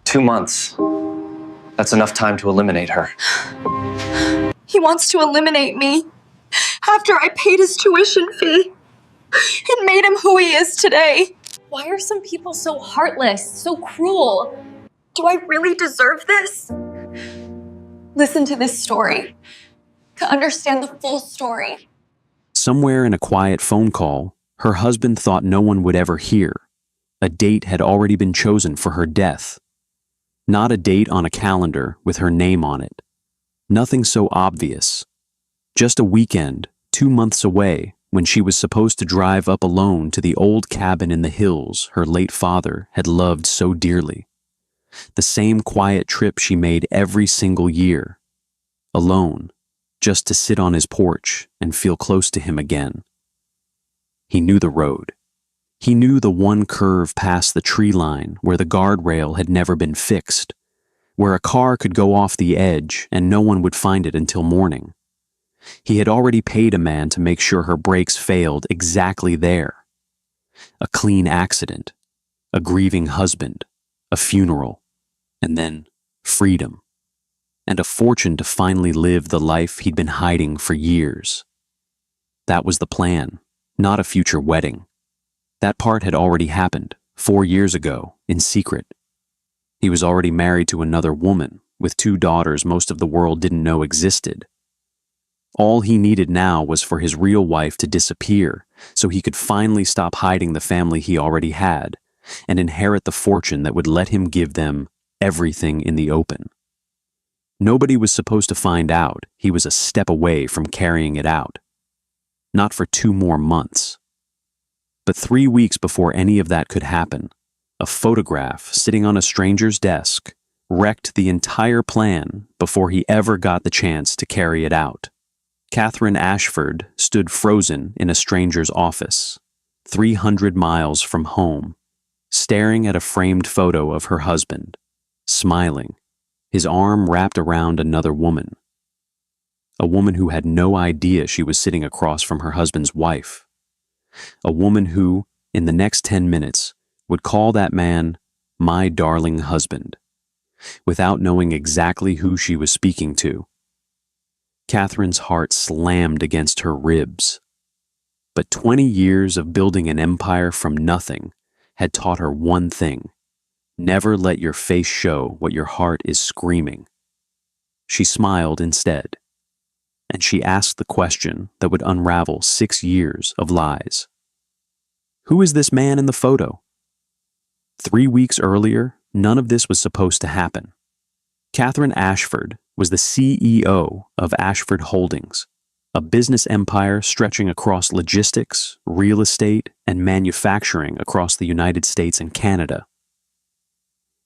2 months. That's enough time to eliminate her. He wants to eliminate me after I paid his tuition fee. It made him who he is today. Why are some people so heartless, so cruel? Do I really deserve this? Listen to this story to understand the full story. Somewhere in a quiet phone call, her husband thought no one would ever hear. A date had already been chosen for her death. Not a date on a calendar with her name on it. Nothing so obvious. Just a weekend, 2 months away, when she was supposed to drive up alone to the old cabin in the hills her late father had loved so dearly. The same quiet trip she made every single year. Alone, just to sit on his porch and feel close to him again. He knew the road. He knew the one curve past the tree line where the guardrail had never been fixed, where a car could go off the edge and no one would find it until morning. He had already paid a man to make sure her brakes failed exactly there. A clean accident, a grieving husband, a funeral, and then freedom, and a fortune to finally live the life he'd been hiding for years. That was the plan, not a future wedding. That part had already happened 4 years ago, in secret. He was already married to another woman, with 2 daughters most of the world didn't know existed. All he needed now was for his real wife to disappear, so he could finally stop hiding the family he already had, and inherit the fortune that would let him give them everything in the open. Nobody was supposed to find out he was a step away from carrying it out. Not for 2 more months. But 3 weeks before any of that could happen, a photograph sitting on a stranger's desk wrecked the entire plan before he ever got the chance to carry it out. Catherine Ashford stood frozen in a stranger's office, 300 miles from home, staring at a framed photo of her husband, smiling, his arm wrapped around another woman. A woman who had no idea she was sitting across from her husband's wife. A woman who, in the next 10 minutes, would call that man my darling husband, without knowing exactly who she was speaking to. Catherine's heart slammed against her ribs. But 20 years of building an empire from nothing had taught her one thing: never let your face show what your heart is screaming. She smiled instead, and she asked the question that would unravel 6 years of lies. Who is this man in the photo? 3 weeks earlier, none of this was supposed to happen. Catherine Ashford was the CEO of Ashford Holdings, a business empire stretching across logistics, real estate, and manufacturing across the United States and Canada.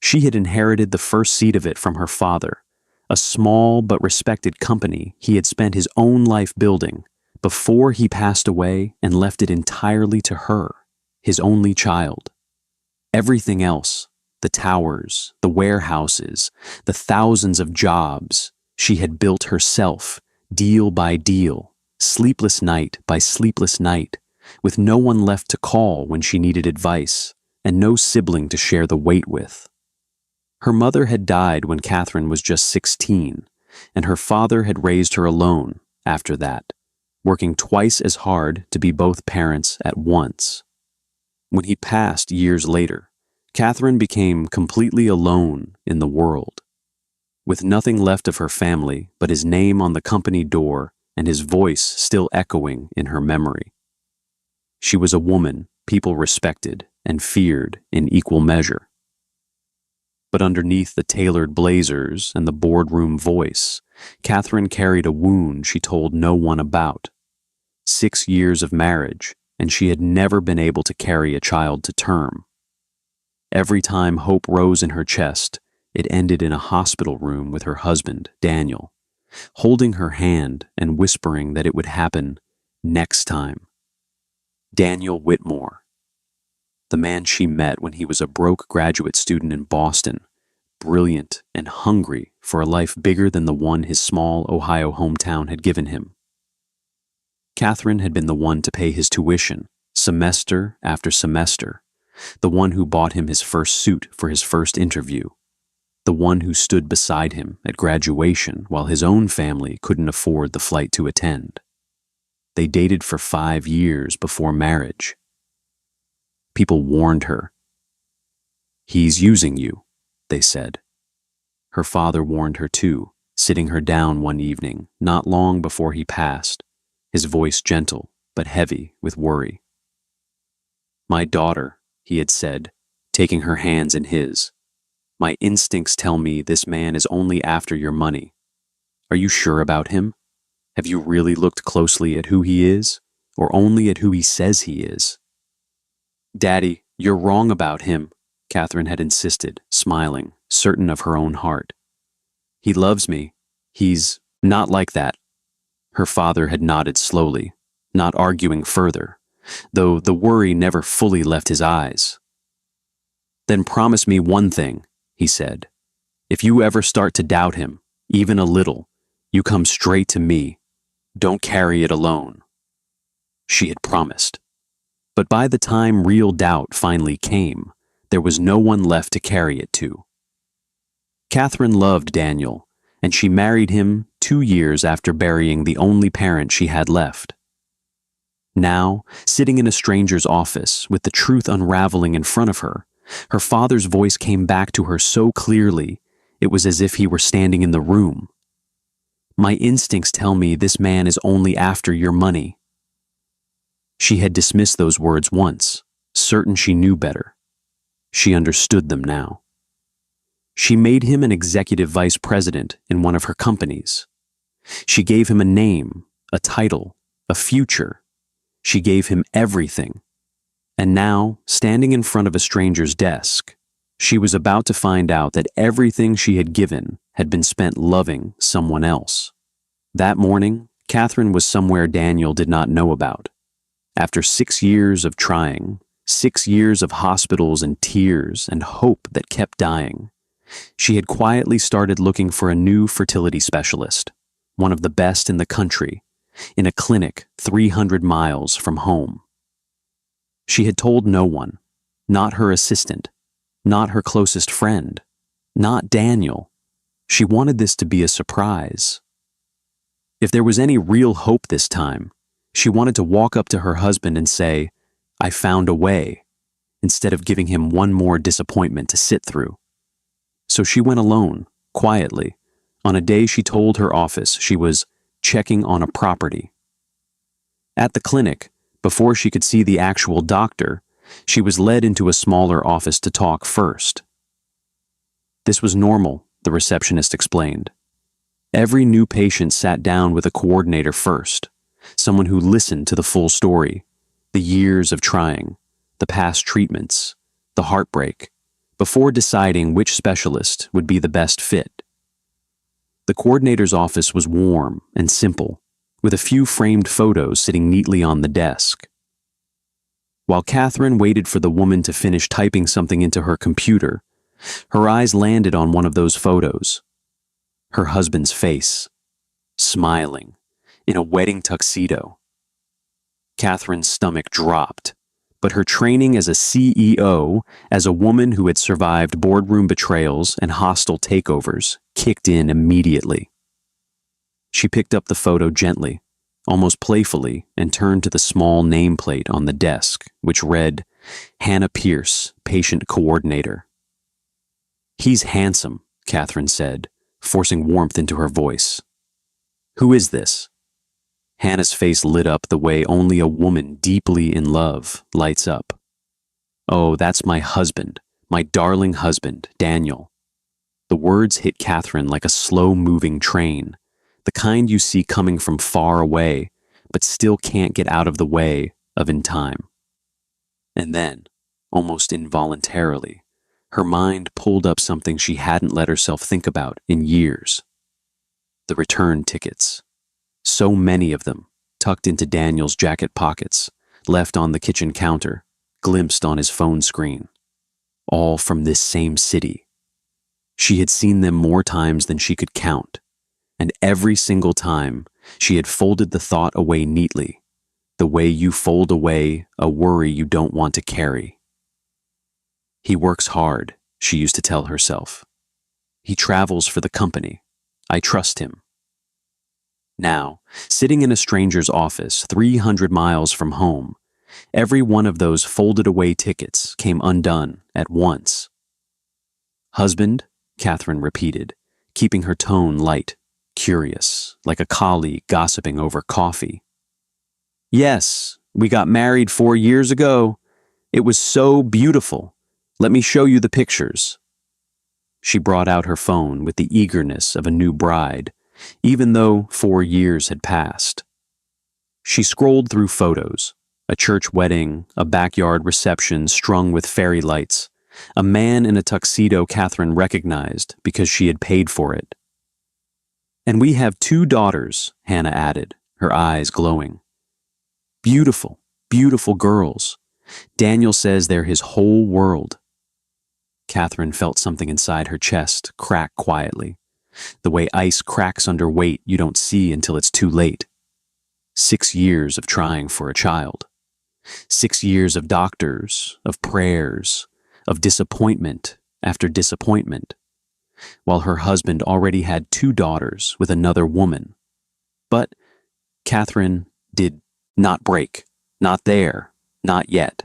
She had inherited the first seed of it from her father, a small but respected company he had spent his own life building before he passed away and left it entirely to her, his only child. Everything else, the towers, the warehouses, the thousands of jobs, she had built herself, deal by deal, sleepless night by sleepless night, with no one left to call when she needed advice, and no sibling to share the weight with. Her mother had died when Catherine was just 16, and her father had raised her alone after that, working twice as hard to be both parents at once. When he passed years later, Catherine became completely alone in the world, with nothing left of her family but his name on the company door and his voice still echoing in her memory. She was a woman people respected and feared in equal measure. But underneath the tailored blazers and the boardroom voice, Catherine carried a wound she told no one about. 6 years of marriage, and she had never been able to carry a child to term. Every time hope rose in her chest, it ended in a hospital room with her husband, Daniel, holding her hand and whispering that it would happen next time. Daniel Whitmore, the man she met when he was a broke graduate student in Boston, brilliant and hungry for a life bigger than the one his small Ohio hometown had given him. Catherine had been the one to pay his tuition, semester after semester, the one who bought him his first suit for his first interview, the one who stood beside him at graduation while his own family couldn't afford the flight to attend. They dated for 5 years before marriage. People warned her. "He's using you," they said. Her father warned her too, sitting her down one evening, not long before he passed, his voice gentle but heavy with worry. "My daughter," he had said, taking her hands in his, "my instincts tell me this man is only after your money. Are you sure about him? Have you really looked closely at who he is, or only at who he says he is?" "Daddy, you're wrong about him," Catherine had insisted, smiling, certain of her own heart. "He loves me. He's not like that." Her father had nodded slowly, not arguing further, though the worry never fully left his eyes. "Then promise me one thing," he said. "If you ever start to doubt him, even a little, you come straight to me. Don't carry it alone." She had promised. But by the time real doubt finally came, there was no one left to carry it to. Catherine loved Daniel, and she married him 2 years after burying the only parent she had left. Now, sitting in a stranger's office with the truth unraveling in front of her, her father's voice came back to her so clearly, it was as if he were standing in the room. "My instincts tell me this man is only after your money." She had dismissed those words once, certain she knew better. She understood them now. She made him an executive vice president in one of her companies. She gave him a name, a title, a future. She gave him everything. And now, standing in front of a stranger's desk, she was about to find out that everything she had given had been spent loving someone else. That morning, Catherine was somewhere Daniel did not know about. After 6 years of trying, 6 years of hospitals and tears and hope that kept dying, she had quietly started looking for a new fertility specialist, one of the best in the country, in a clinic 300 miles from home. She had told no one, not her assistant, not her closest friend, not Daniel. She wanted this to be a surprise. If there was any real hope this time, she wanted to walk up to her husband and say, "I found a way," instead of giving him one more disappointment to sit through. So she went alone, quietly, on a day she told her office she was checking on a property. At the clinic, before she could see the actual doctor, she was led into a smaller office to talk first. This was normal, the receptionist explained. Every new patient sat down with a coordinator first, someone who listened to the full story, the years of trying, the past treatments, the heartbreak, before deciding which specialist would be the best fit. The coordinator's office was warm and simple, with a few framed photos sitting neatly on the desk. While Catherine waited for the woman to finish typing something into her computer, her eyes landed on one of those photos. Her husband's face, smiling, in a wedding tuxedo. Catherine's stomach dropped, but her training as a CEO, as a woman who had survived boardroom betrayals and hostile takeovers, kicked in immediately. She picked up the photo gently, almost playfully, and turned to the small nameplate on the desk, which read, "Hannah Pierce, Patient Coordinator." "He's handsome," Catherine said, forcing warmth into her voice. "Who is this?" Hannah's face lit up the way only a woman deeply in love lights up. "Oh, that's my husband, my darling husband, Daniel." The words hit Catherine like a slow-moving train, the kind you see coming from far away, but still can't get out of the way of in time. And then, almost involuntarily, her mind pulled up something she hadn't let herself think about in years. The return tickets. So many of them, tucked into Daniel's jacket pockets, left on the kitchen counter, glimpsed on his phone screen. All from this same city. She had seen them more times than she could count, and every single time she had folded the thought away neatly, the way you fold away a worry you don't want to carry. "He works hard," she used to tell herself. He travels for the company. I trust him. Now, sitting in a stranger's office 300 miles from home, every one of those folded-away tickets came undone at once. Husband, Catherine repeated, keeping her tone light, curious, like a colleague gossiping over coffee. Yes, we got married 4 years ago. It was so beautiful. Let me show you the pictures. She brought out her phone with the eagerness of a new bride, even though 4 years had passed. She scrolled through photos, a church wedding, a backyard reception strung with fairy lights, a man in a tuxedo Catherine recognized because she had paid for it. And we have 2 daughters, Hannah added, her eyes glowing. Beautiful, beautiful girls. Daniel says they're his whole world. Catherine felt something inside her chest crack quietly, the way ice cracks under weight you don't see until it's too late. 6 years of trying for a child. 6 years of doctors, of prayers, of disappointment after disappointment, while her husband already had 2 daughters with another woman. But Catherine did not break, not there, not yet.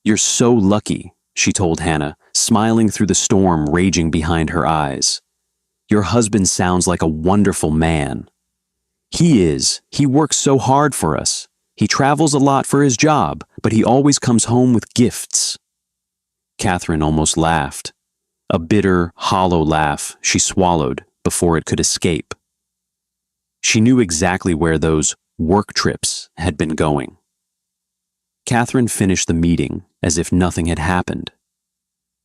You're so lucky, she told Hannah, smiling through the storm raging behind her eyes. Your husband sounds like a wonderful man. He is. He works so hard for us. He travels a lot for his job, but he always comes home with gifts. Catherine almost laughed. A bitter, hollow laugh she swallowed before it could escape. She knew exactly where those work trips had been going. Catherine finished the meeting as if nothing had happened.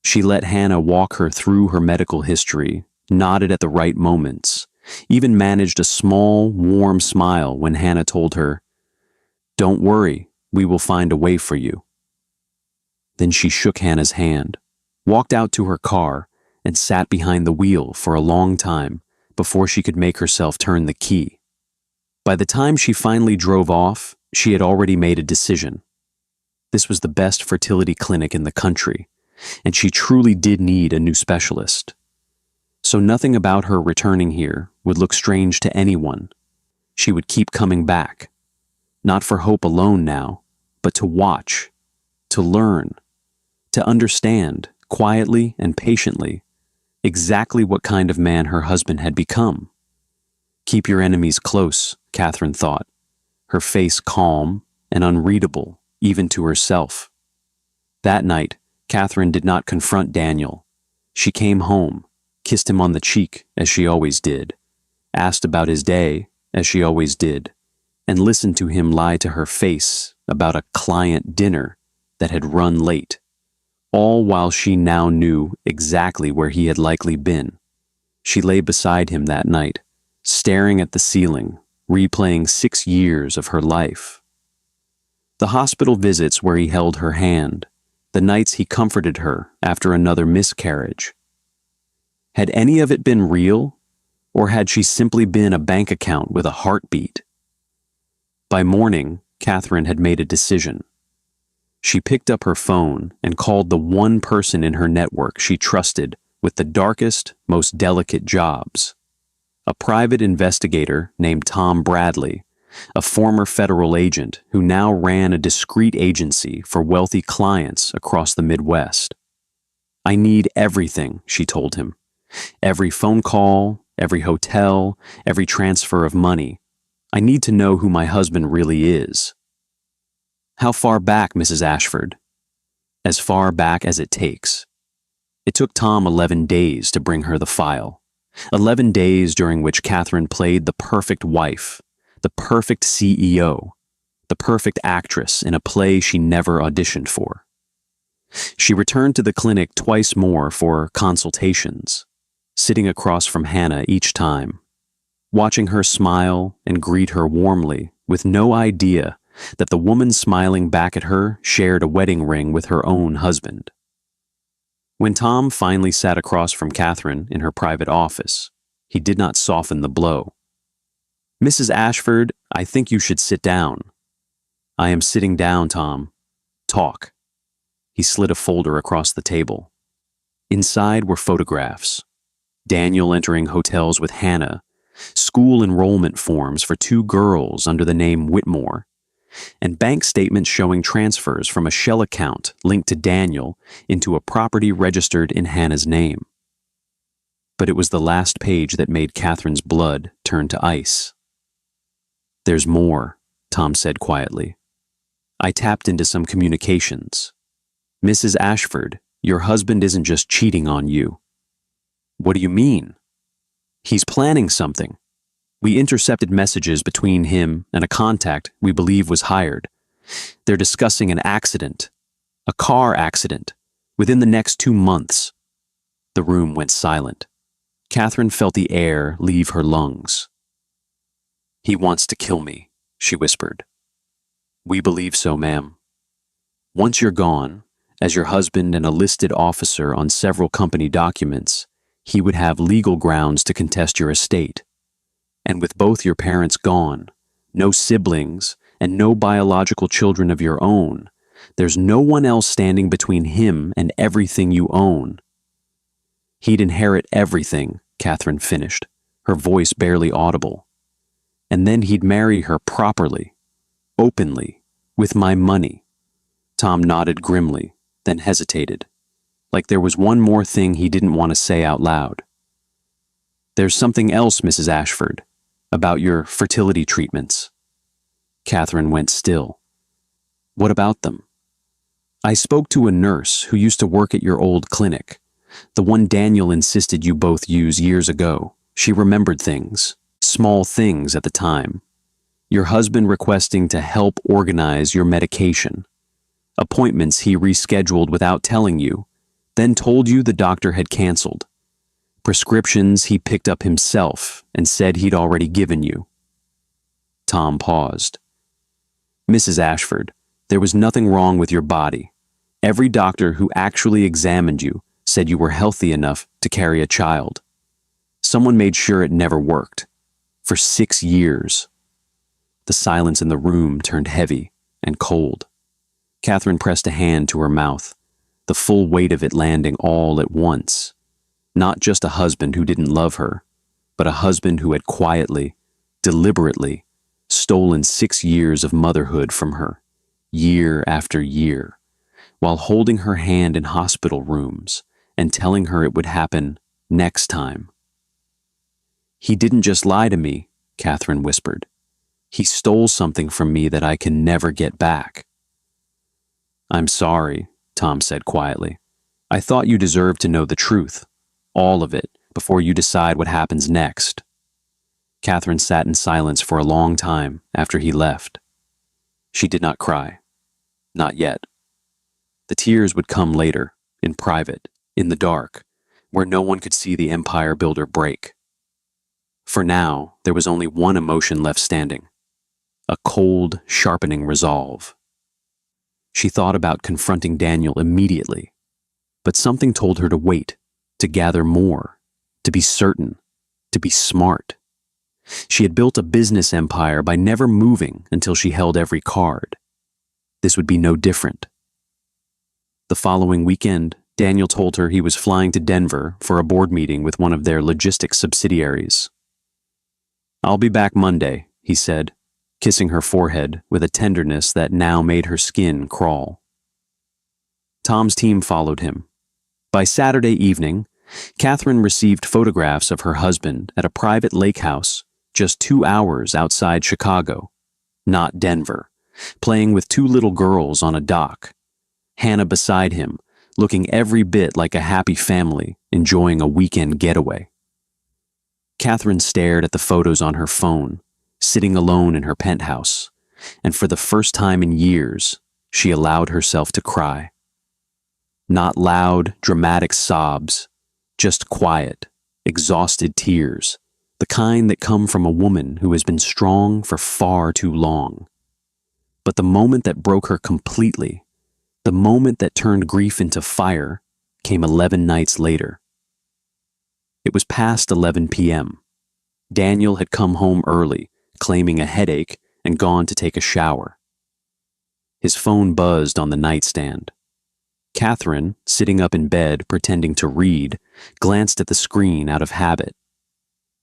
She let Hannah walk her through her medical history, nodded at the right moments, even managed a small, warm smile when Hannah told her, "Don't worry, we will find a way for you." Then she shook Hannah's hand, walked out to her car, and sat behind the wheel for a long time before she could make herself turn the key. By the time she finally drove off, she had already made a decision. This was the best fertility clinic in the country, and she truly did need a new specialist. So nothing about her returning here would look strange to anyone. She would keep coming back, not for hope alone now, but to watch, to learn, to understand, quietly and patiently, exactly what kind of man her husband had become. Keep your enemies close, Catherine thought, her face calm and unreadable even to herself. That night, Catherine did not confront Daniel. She came home, kissed him on the cheek as she always did, asked about his day as she always did, and listened to him lie to her face about a client dinner that had run late, all while she now knew exactly where he had likely been. She lay beside him that night, staring at the ceiling, replaying 6 years of her life. The hospital visits where he held her hand, the nights he comforted her after another miscarriage. Had any of it been real, or had she simply been a bank account with a heartbeat? By morning, Catherine had made a decision. She picked up her phone and called the one person in her network she trusted with the darkest, most delicate jobs. A private investigator named Tom Bradley, a former federal agent who now ran a discreet agency for wealthy clients across the Midwest. I need everything, she told him. Every phone call, every hotel, every transfer of money. I need to know who my husband really is. How far back, Mrs. Ashford? As far back as it takes. It took Tom 11 days to bring her the file. 11 days during which Catherine played the perfect wife, the perfect CEO, the perfect actress in a play she never auditioned for. She returned to the clinic twice more for consultations, sitting across from Hannah each time, watching her smile and greet her warmly with no idea that the woman smiling back at her shared a wedding ring with her own husband. When Tom finally sat across from Catherine in her private office, he did not soften the blow. "Mrs. Ashford, I think you should sit down." "I am sitting down, Tom. Talk." He slid a folder across the table. Inside were photographs. Daniel entering hotels with Hannah, school enrollment forms for 2 girls under the name Whitmore, and bank statements showing transfers from a shell account linked to Daniel into a property registered in Hannah's name. But it was the last page that made Catherine's blood turn to ice. "There's more," Tom said quietly. "I tapped into some communications. Mrs. Ashford, your husband isn't just cheating on you." "What do you mean?" "He's planning something. We intercepted messages between him and a contact we believe was hired. They're discussing an accident, a car accident, within the next 2 months." The room went silent. Catherine felt the air leave her lungs. "He wants to kill me," she whispered. "We believe so, ma'am. Once you're gone, as your husband and a listed officer on several company documents, he would have legal grounds to contest your estate. And with both your parents gone, no siblings, and no biological children of your own, there's no one else standing between him and everything you own." "He'd inherit everything," Catherine finished, her voice barely audible. "And then he'd marry her properly, openly, with my money." Tom nodded grimly, then hesitated, like there was one more thing he didn't want to say out loud. "There's something else, Mrs. Ashford, about your fertility treatments." Catherine went still. "What about them?" "I spoke to a nurse who used to work at your old clinic, the one Daniel insisted you both use years ago. She remembered things, small things at the time. Your husband requesting to help organize your medication. Appointments he rescheduled without telling you, then told you the doctor had canceled. Prescriptions he picked up himself and said he'd already given you." Tom paused. "Mrs. Ashford, there was nothing wrong with your body. Every doctor who actually examined you said you were healthy enough to carry a child. Someone made sure it never worked. For 6 years. The silence in the room turned heavy and cold. Catherine pressed a hand to her mouth, the full weight of it landing all at once. Not just a husband who didn't love her, but a husband who had quietly, deliberately, stolen 6 years of motherhood from her, year after year, while holding her hand in hospital rooms and telling her it would happen next time. "He didn't just lie to me," Catherine whispered. "He stole something from me that I can never get back." "I'm sorry," Tom said quietly. "I thought you deserved to know the truth, all of it, before you decide what happens next." Catherine sat in silence for a long time after he left. She did not cry. Not yet. The tears would come later, in private, in the dark, where no one could see the empire builder break. For now, there was only one emotion left standing. A cold, sharpening resolve. She thought about confronting Daniel immediately, but something told her to wait, to gather more, to be certain, to be smart. She had built a business empire by never moving until she held every card. This would be no different. The following weekend, Daniel told her he was flying to Denver for a board meeting with one of their logistics subsidiaries. "I'll be back Monday," he said, kissing her forehead with a tenderness that now made her skin crawl. Tom's team followed him. By Saturday evening, Catherine received photographs of her husband at a private lake house just 2 hours outside Chicago, not Denver, playing with 2 little girls on a dock, Hannah beside him, looking every bit like a happy family enjoying a weekend getaway. Catherine stared at the photos on her phone, sitting alone in her penthouse, and for the first time in years, she allowed herself to cry. Not loud, dramatic sobs, just quiet, exhausted tears, the kind that come from a woman who has been strong for far too long. But the moment that broke her completely, the moment that turned grief into fire, came 11 nights later. It was past 11 p.m. Daniel had come home early, claiming a headache, and gone to take a shower. His phone buzzed on the nightstand. Catherine, sitting up in bed pretending to read, glanced at the screen out of habit.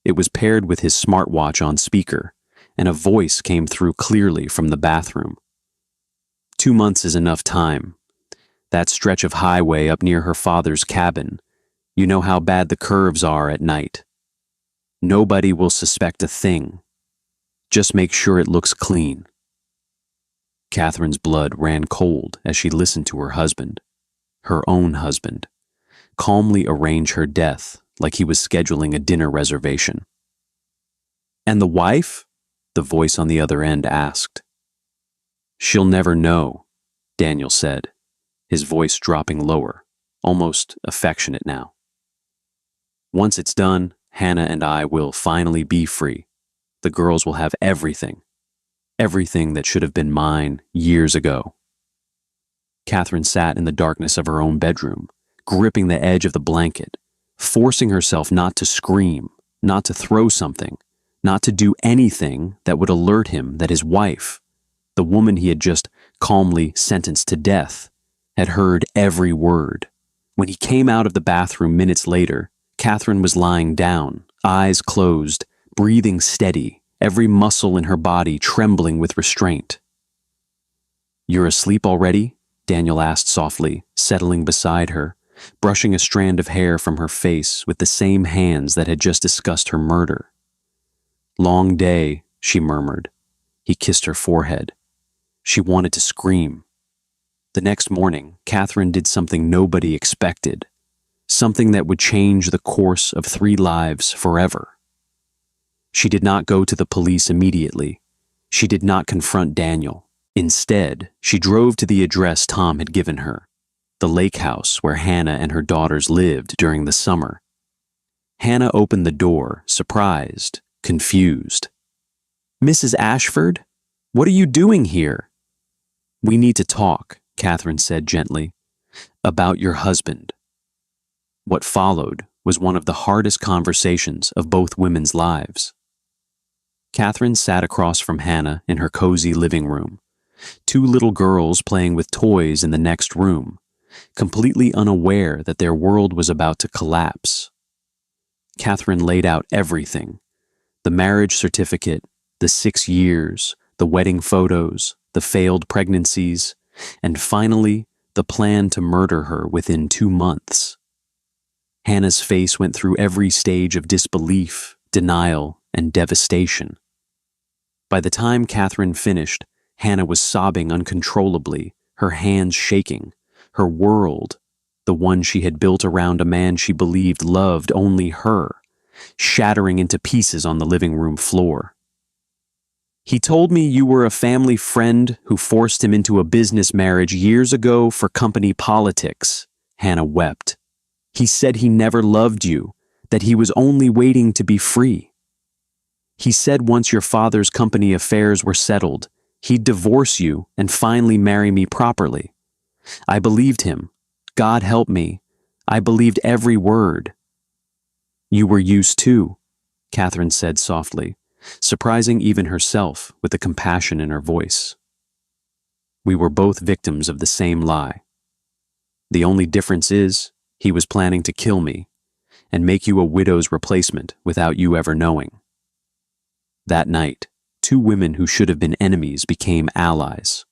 It was paired with his smartwatch on speaker, and a voice came through clearly from the bathroom. 2 months is enough time. That stretch of highway up near her father's cabin, you know how bad the curves are at night. Nobody will suspect a thing. Just make sure it looks clean. Catherine's blood ran cold as she listened to her husband, her own husband, calmly arrange her death like he was scheduling a dinner reservation. "And the wife?" the voice on the other end asked. "She'll never know," Daniel said, his voice dropping lower, almost affectionate now. "Once it's done, Hannah and I will finally be free. The girls will have everything. Everything that should have been mine years ago." Catherine sat in the darkness of her own bedroom, gripping the edge of the blanket, forcing herself not to scream, not to throw something, not to do anything that would alert him that his wife, the woman he had just calmly sentenced to death, had heard every word. When he came out of the bathroom minutes later, Catherine was lying down, eyes closed, breathing steady, every muscle in her body trembling with restraint. "You're asleep already?" Daniel asked softly, settling beside her, brushing a strand of hair from her face with the same hands that had just discussed her murder. "Long day," she murmured. He kissed her forehead. She wanted to scream. The next morning, Catherine did something nobody expected, something that would change the course of 3 lives forever. She did not go to the police immediately. She did not confront Daniel. Instead, she drove to the address Tom had given her, the lake house where Hannah and her daughters lived during the summer. Hannah opened the door, surprised, confused. "Mrs. Ashford? What are you doing here?" "We need to talk," Catherine said gently, "about your husband." What followed was one of the hardest conversations of both women's lives. Catherine sat across from Hannah in her cozy living room, 2 little girls playing with toys in the next room, completely unaware that their world was about to collapse. Catherine laid out everything: the marriage certificate, the 6 years, the wedding photos, the failed pregnancies, and finally, the plan to murder her within 2 months. Hannah's face went through every stage of disbelief, denial, and devastation. By the time Catherine finished, Hannah was sobbing uncontrollably, her hands shaking, her world, the one she had built around a man she believed loved only her, shattering into pieces on the living room floor. "He told me you were a family friend who forced him into a business marriage years ago for company politics," Hannah wept. "He said he never loved you, that he was only waiting to be free. He said once your father's company affairs were settled, he'd divorce you and finally marry me properly. I believed him. God help me. I believed every word." "You were used too," Catherine said softly, surprising even herself with the compassion in her voice. "We were both victims of the same lie. The only difference is, he was planning to kill me and make you a widow's replacement without you ever knowing." That night, 2 women who should have been enemies became allies.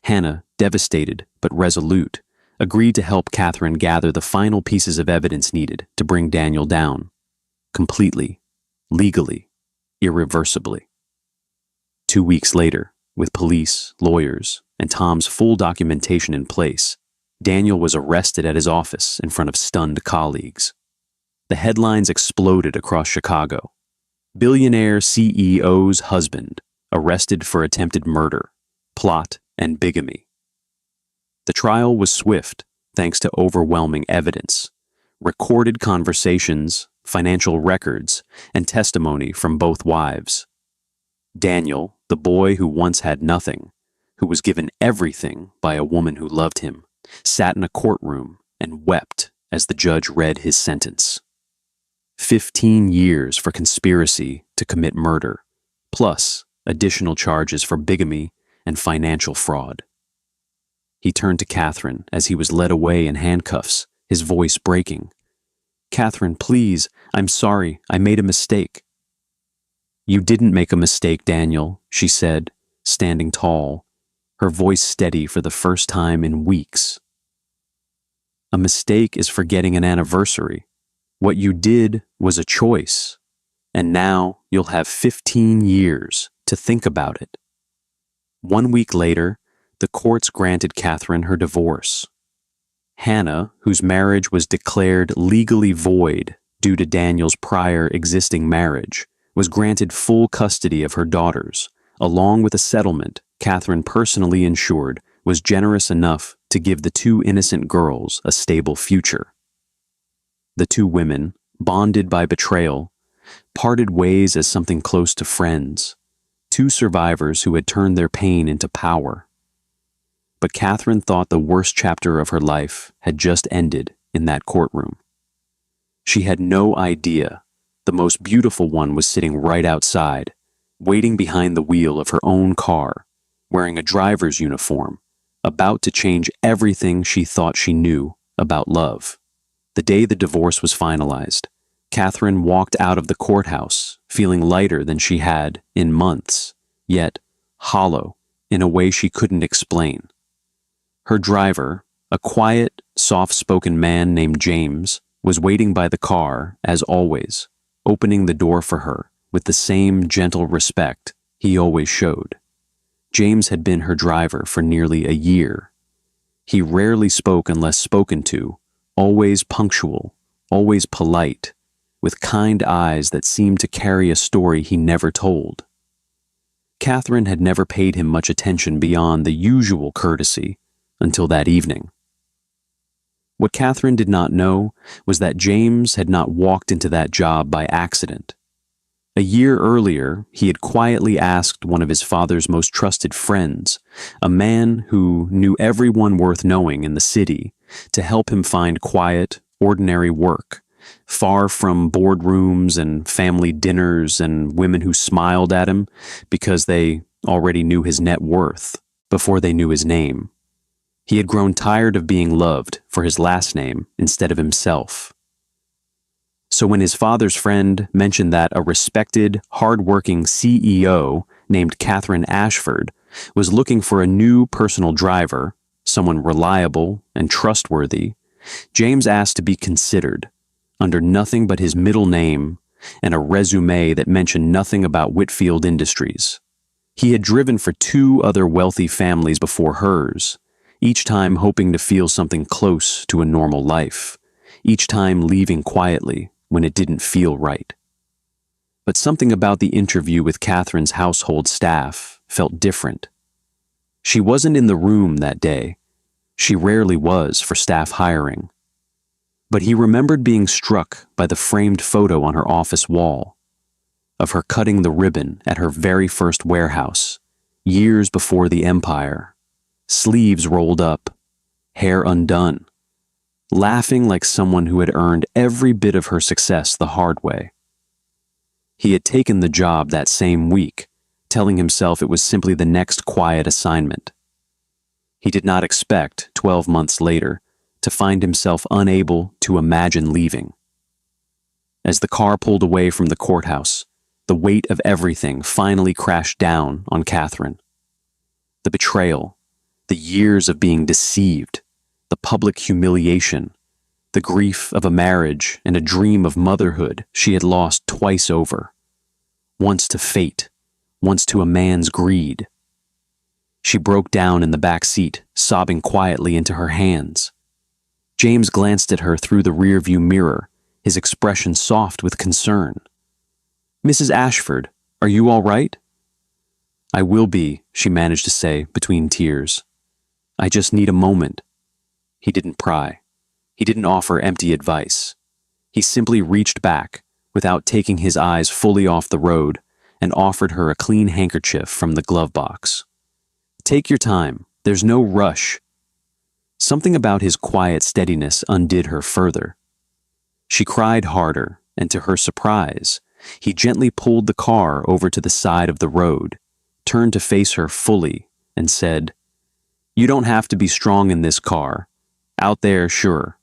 Hannah, devastated but resolute, agreed to help Catherine gather the final pieces of evidence needed to bring Daniel down, completely, legally, irreversibly. 2 weeks later, with police, lawyers, and Tom's full documentation in place, Daniel was arrested at his office in front of stunned colleagues. The headlines exploded across Chicago. "Billionaire CEO's husband arrested for attempted murder, plot, and bigamy." The trial was swift thanks to overwhelming evidence, recorded conversations, financial records, and testimony from both wives. Daniel, the boy who once had nothing, who was given everything by a woman who loved him, sat in a courtroom and wept as the judge read his sentence. 15 years for conspiracy to commit murder, plus additional charges for bigamy and financial fraud. He turned to Catherine as he was led away in handcuffs, his voice breaking. "Catherine, please, I'm sorry, I made a mistake." "You didn't make a mistake, Daniel," she said, standing tall, her voice steady for the first time in weeks. "A mistake is forgetting an anniversary. What you did was a choice, and now you'll have 15 years to think about it." 1 week later, the courts granted Catherine her divorce. Hannah, whose marriage was declared legally void due to Daniel's prior existing marriage, was granted full custody of her daughters, along with a settlement Catherine personally ensured was generous enough to give the two innocent girls a stable future. The two women, bonded by betrayal, parted ways as something close to friends, two survivors who had turned their pain into power. But Catherine thought the worst chapter of her life had just ended in that courtroom. She had no idea the most beautiful one was sitting right outside, waiting behind the wheel of her own car, wearing a driver's uniform, about to change everything she thought she knew about love. The day the divorce was finalized, Catherine walked out of the courthouse feeling lighter than she had in months, yet hollow in a way she couldn't explain. Her driver, a quiet, soft-spoken man named James, was waiting by the car, as always, opening the door for her with the same gentle respect he always showed. James had been her driver for nearly a year. He rarely spoke unless spoken to, always punctual, always polite, with kind eyes that seemed to carry a story he never told. Catherine had never paid him much attention beyond the usual courtesy until that evening. What Catherine did not know was that James had not walked into that job by accident. A year earlier, he had quietly asked one of his father's most trusted friends, a man who knew everyone worth knowing in the city, to help him find quiet, ordinary work, far from boardrooms and family dinners and women who smiled at him because they already knew his net worth before they knew his name. He had grown tired of being loved for his last name instead of himself. So when his father's friend mentioned that a respected, hard-working CEO named Catherine Ashford was looking for a new personal driver, someone reliable and trustworthy, James asked to be considered, under nothing but his middle name and a resume that mentioned nothing about Whitfield Industries. He had driven for two other wealthy families before hers, each time hoping to feel something close to a normal life, each time leaving quietly when it didn't feel right. But something about the interview with Catherine's household staff felt different. She wasn't in the room that day. She rarely was for staff hiring. But he remembered being struck by the framed photo on her office wall, of her cutting the ribbon at her very first warehouse, years before the empire, sleeves rolled up, hair undone, laughing like someone who had earned every bit of her success the hard way. He had taken the job that same week, telling himself it was simply the next quiet assignment. He did not expect, 12 months later, to find himself unable to imagine leaving. As the car pulled away from the courthouse, the weight of everything finally crashed down on Catherine. The betrayal, the years of being deceived, the public humiliation, the grief of a marriage and a dream of motherhood she had lost twice over, once to fate, once to a man's greed. She broke down in the back seat, sobbing quietly into her hands. James glanced at her through the rearview mirror, his expression soft with concern. "Mrs. Ashford, are you all right?" "I will be," she managed to say between tears. "I just need a moment." He didn't pry. He didn't offer empty advice. He simply reached back, without taking his eyes fully off the road, and offered her a clean handkerchief from the glove box. "Take your time. There's no rush." Something about his quiet steadiness undid her further. She cried harder, and to her surprise, he gently pulled the car over to the side of the road, turned to face her fully, and said, You don't have to be strong in this car. Out there, sure.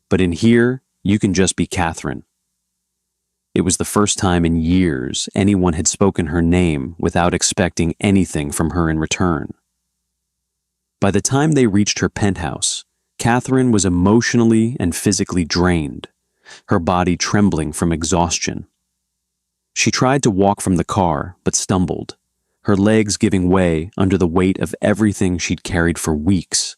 But in here, you can just be Catherine. It was the first time in years anyone had spoken her name without expecting anything from her in return. By the time they reached her penthouse, Catherine was emotionally and physically drained, her body trembling from exhaustion. She tried to walk from the car, but stumbled, her legs giving way under the weight of everything she'd carried for weeks.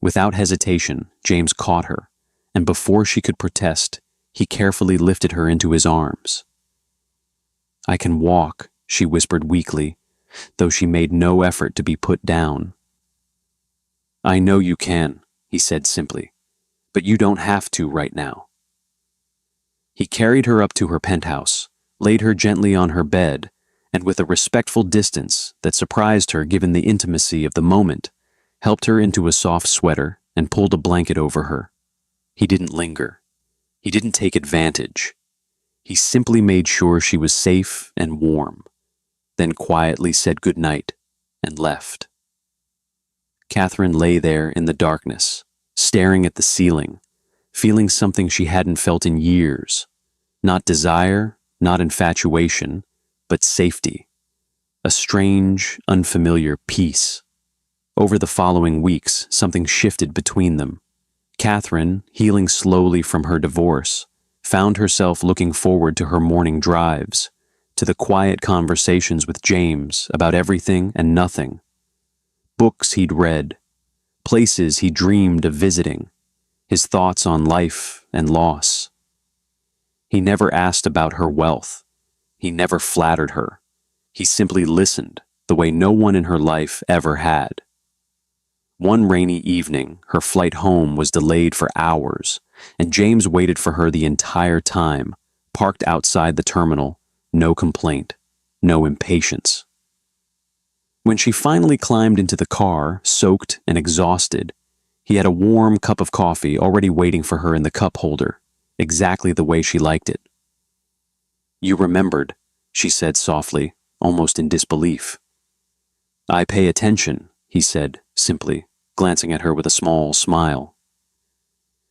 Without hesitation, James caught her, and before she could protest, he carefully lifted her into his arms. "I can walk," she whispered weakly, though she made no effort to be put down. "I know you can," he said simply, "but you don't have to right now." He carried her up to her penthouse, laid her gently on her bed, and with a respectful distance that surprised her given the intimacy of the moment, helped her into a soft sweater and pulled a blanket over her. He didn't linger. He didn't take advantage. He simply made sure she was safe and warm, then quietly said goodnight and left. Catherine lay there in the darkness, staring at the ceiling, feeling something she hadn't felt in years. Not desire, not infatuation, but safety. A strange, unfamiliar peace. Over the following weeks, something shifted between them. Catherine, healing slowly from her divorce, found herself looking forward to her morning drives, to the quiet conversations with James about everything and nothing. Books he'd read, places he dreamed of visiting, his thoughts on life and loss. He never asked about her wealth. He never flattered her. He simply listened the way no one in her life ever had. One rainy evening, her flight home was delayed for hours, and James waited for her the entire time, parked outside the terminal, no complaint, no impatience. When she finally climbed into the car, soaked and exhausted, he had a warm cup of coffee already waiting for her in the cup holder, exactly the way she liked it. "You remembered," she said softly, almost in disbelief. "I pay attention," he said simply, glancing at her with a small smile.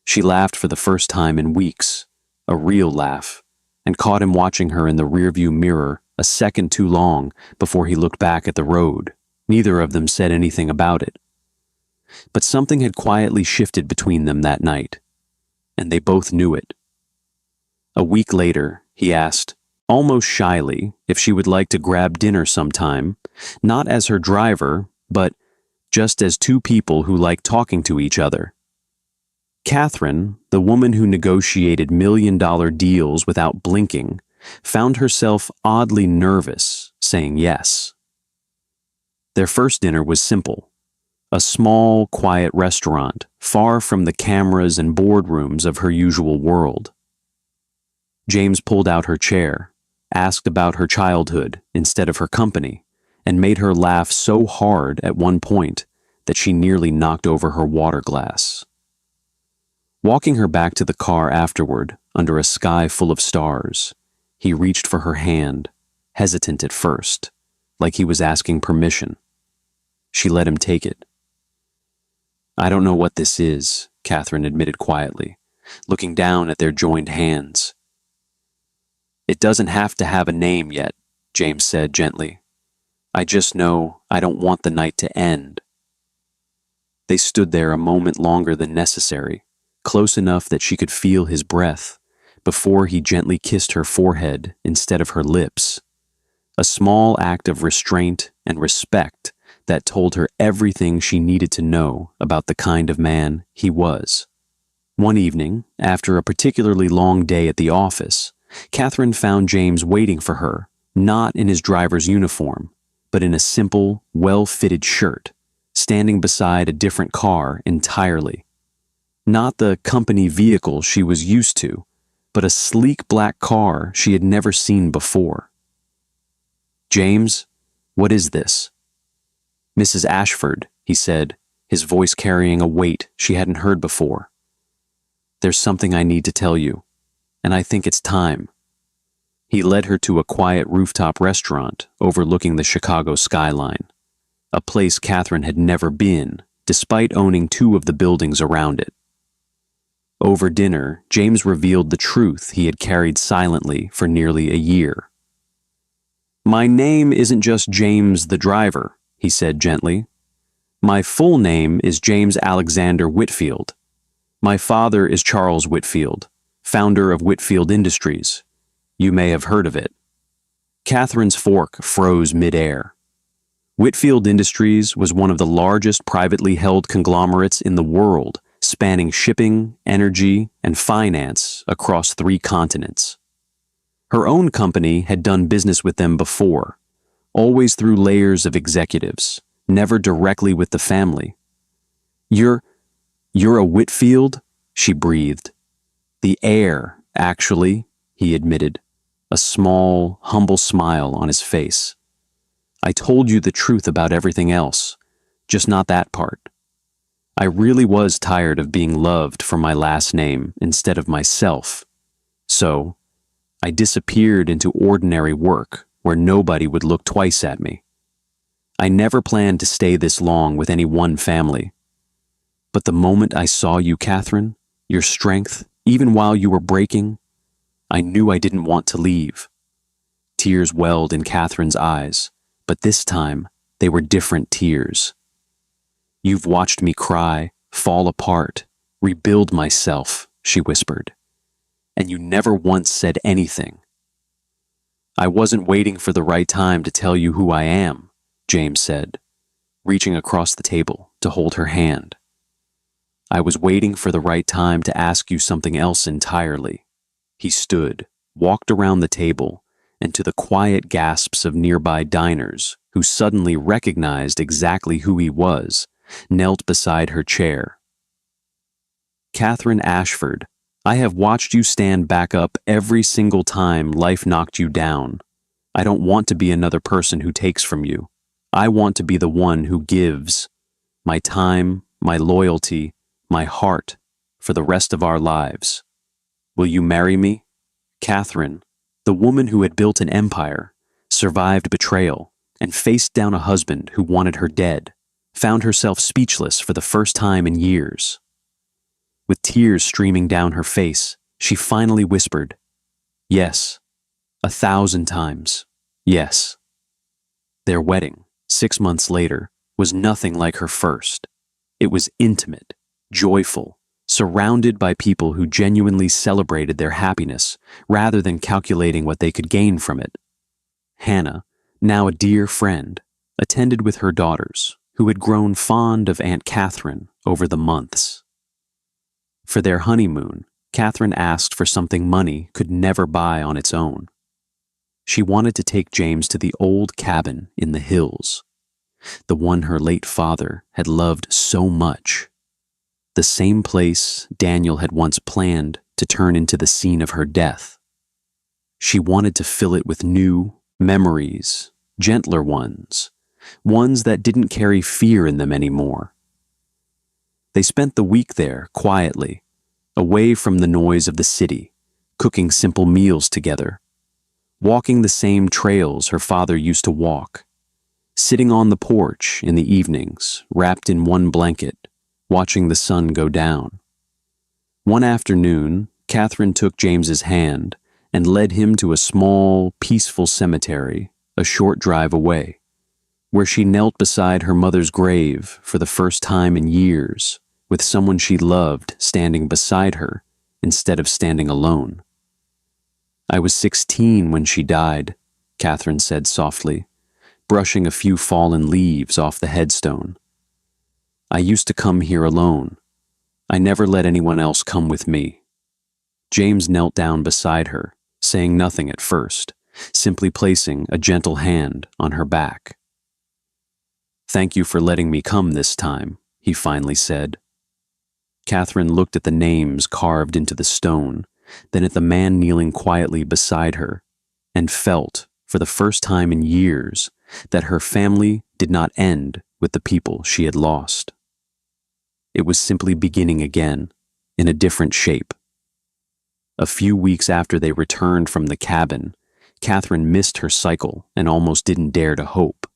She laughed for the first time in weeks, a real laugh, and caught him watching her in the rearview mirror a second too long before he looked back at the road. Neither of them said anything about it. But something had quietly shifted between them that night, and they both knew it. A week later, he asked, almost shyly, if she would like to grab dinner sometime, not as her driver, but just as two people who like talking to each other. Catherine, the woman who negotiated million-dollar deals without blinking, found herself oddly nervous, saying yes. Their first dinner was simple. A small, quiet restaurant, far from the cameras and boardrooms of her usual world. James pulled out her chair, asked about her childhood instead of her company, and made her laugh so hard at one point that she nearly knocked over her water glass. Walking her back to the car afterward, under a sky full of stars, he reached for her hand, hesitant at first, like he was asking permission. She let him take it. "I don't know what this is," Catherine admitted quietly, looking down at their joined hands. "It doesn't have to have a name yet," James said gently. "I just know I don't want the night to end." They stood there a moment longer than necessary, close enough that she could feel his breath, before he gently kissed her forehead instead of her lips. A small act of restraint and respect that told her everything she needed to know about the kind of man he was. One evening, after a particularly long day at the office, Catherine found James waiting for her, not in his driver's uniform, but in a simple, well-fitted shirt, standing beside a different car entirely. Not the company vehicle she was used to, but a sleek black car she had never seen before. "James, what is this?" "Mrs. Ashford," he said, his voice carrying a weight she hadn't heard before. "There's something I need to tell you, and I think it's time." He led her to a quiet rooftop restaurant overlooking the Chicago skyline, a place Catherine had never been, despite owning 2 of the buildings around it. Over dinner, James revealed the truth he had carried silently for nearly a year. "My name isn't just James the driver," he said gently. "My full name is James Alexander Whitfield. My father is Charles Whitfield, founder of Whitfield Industries. You may have heard of it." Catherine's fork froze midair. Whitfield Industries was one of the largest privately held conglomerates in the world, spanning shipping, energy, and finance across 3 continents. Her own company had done business with them before, always through layers of executives, never directly with the family. You're a Whitfield?" she breathed. "The heir, actually," he admitted, a small, humble smile on his face. "I told you the truth about everything else, just not that part. I really was tired of being loved for my last name instead of myself. So, I disappeared into ordinary work where nobody would look twice at me. I never planned to stay this long with any one family. But the moment I saw you, Catherine, your strength, even while you were breaking, I knew I didn't want to leave." Tears welled in Catherine's eyes, but this time they were different tears. "You've watched me cry, fall apart, rebuild myself," she whispered. "And you never once said anything." "I wasn't waiting for the right time to tell you who I am," James said, reaching across the table to hold her hand. "I was waiting for the right time to ask you something else entirely." He stood, walked around the table, and to the quiet gasps of nearby diners who suddenly recognized exactly who he was, knelt beside her chair. "Catherine Ashford, I have watched you stand back up every single time life knocked you down. I don't want to be another person who takes from you. I want to be the one who gives. My time, my loyalty, my heart, for the rest of our lives. Will you marry me?" Catherine, the woman who had built an empire, survived betrayal, and faced down a husband who wanted her dead, found herself speechless for the first time in years. With tears streaming down her face, she finally whispered, "Yes, 1,000 times, yes." Their wedding, 6 months later, was nothing like her first. It was intimate, joyful, surrounded by people who genuinely celebrated their happiness rather than calculating what they could gain from it. Hannah, now a dear friend, attended with her daughters, who had grown fond of Aunt Catherine over the months. For their honeymoon, Catherine asked for something money could never buy on its own. She wanted to take James to the old cabin in the hills, the one her late father had loved so much, the same place Daniel had once planned to turn into the scene of her death. She wanted to fill it with new memories, gentler ones that didn't carry fear in them anymore. They spent the week there quietly, away from the noise of the city, cooking simple meals together, walking the same trails her father used to walk, sitting on the porch in the evenings, wrapped in one blanket, watching the sun go down. One afternoon, Catherine took James's hand and led him to a small, peaceful cemetery a short drive away, where she knelt beside her mother's grave for the first time in years, with someone she loved standing beside her instead of standing alone. "I was 16 when she died," Catherine said softly, brushing a few fallen leaves off the headstone. "I used to come here alone. I never let anyone else come with me." James knelt down beside her, saying nothing at first, simply placing a gentle hand on her back. "Thank you for letting me come this time," he finally said. Catherine looked at the names carved into the stone, then at the man kneeling quietly beside her, and felt, for the first time in years, that her family did not end with the people she had lost. It was simply beginning again, in a different shape. A few weeks after they returned from the cabin, Catherine missed her cycle and almost didn't dare to hope.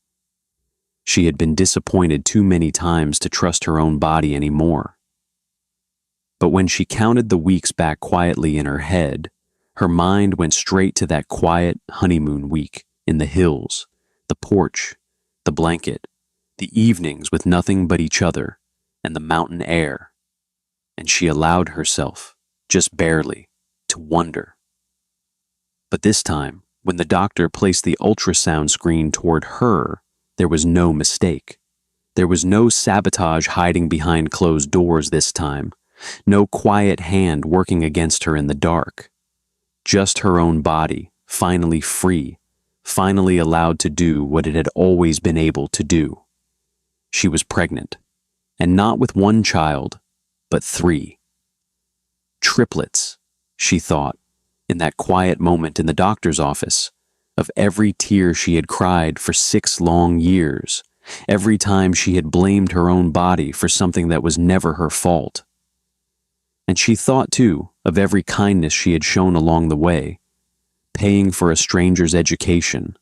She had been disappointed too many times to trust her own body anymore. But when she counted the weeks back quietly in her head, her mind went straight to that quiet honeymoon week in the hills, the porch, the blanket, the evenings with nothing but each other and the mountain air. And she allowed herself, just barely, to wonder. But this time, when the doctor placed the ultrasound screen toward her, there was no mistake. There was no sabotage hiding behind closed doors this time, no quiet hand working against her in the dark. Just her own body, finally free, finally allowed to do what it had always been able to do. She was pregnant, and not with one child, but 3. Triplets, she thought, in that quiet moment in the doctor's office, of every tear she had cried for 6 long years, every time she had blamed her own body for something that was never her fault. And she thought, too, of every kindness she had shown along the way, paying for a stranger's education,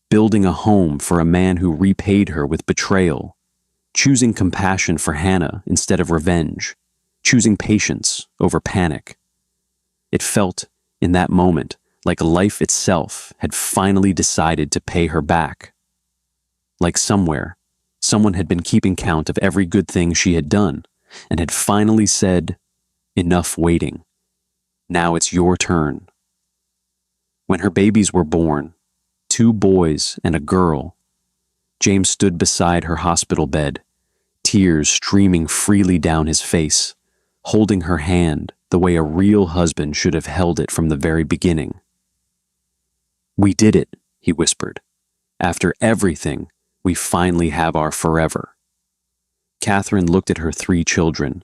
building a home for a man who repaid her with betrayal, choosing compassion for Hannah instead of revenge, choosing patience over panic. It felt, in that moment, like life itself had finally decided to pay her back. Like somewhere, someone had been keeping count of every good thing she had done, and had finally said, "Enough waiting. Now it's your turn." When her babies were born, 2 boys and a girl, James stood beside her hospital bed, tears streaming freely down his face, holding her hand the way a real husband should have held it from the very beginning. "We did it," he whispered. "After everything, we finally have our forever." Catherine looked at her 3 children,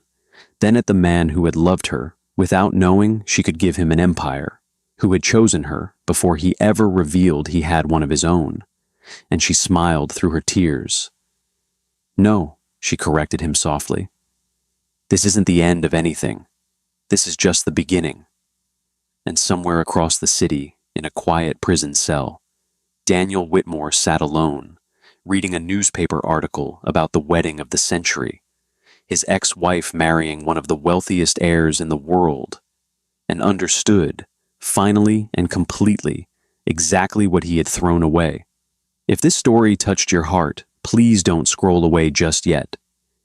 then at the man who had loved her without knowing she could give him an empire, who had chosen her before he ever revealed he had one of his own, and she smiled through her tears. "No," she corrected him softly. "This isn't the end of anything. This is just the beginning." And somewhere across the city, in a quiet prison cell, Daniel Whitmore sat alone, reading a newspaper article about the wedding of the century, his ex-wife marrying one of the wealthiest heirs in the world, and understood, finally and completely, exactly what he had thrown away. If this story touched your heart, please don't scroll away just yet.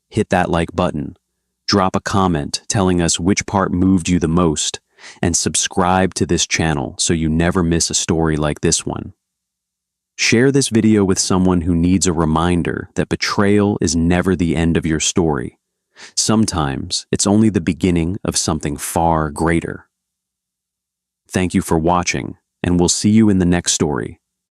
Hit that like button, drop a comment telling us which part moved you the most, and subscribe to this channel so you never miss a story like this one. Share this video with someone who needs a reminder that betrayal is never the end of your story. Sometimes it's only the beginning of something far greater. Thank you for watching, and we'll see you in the next story.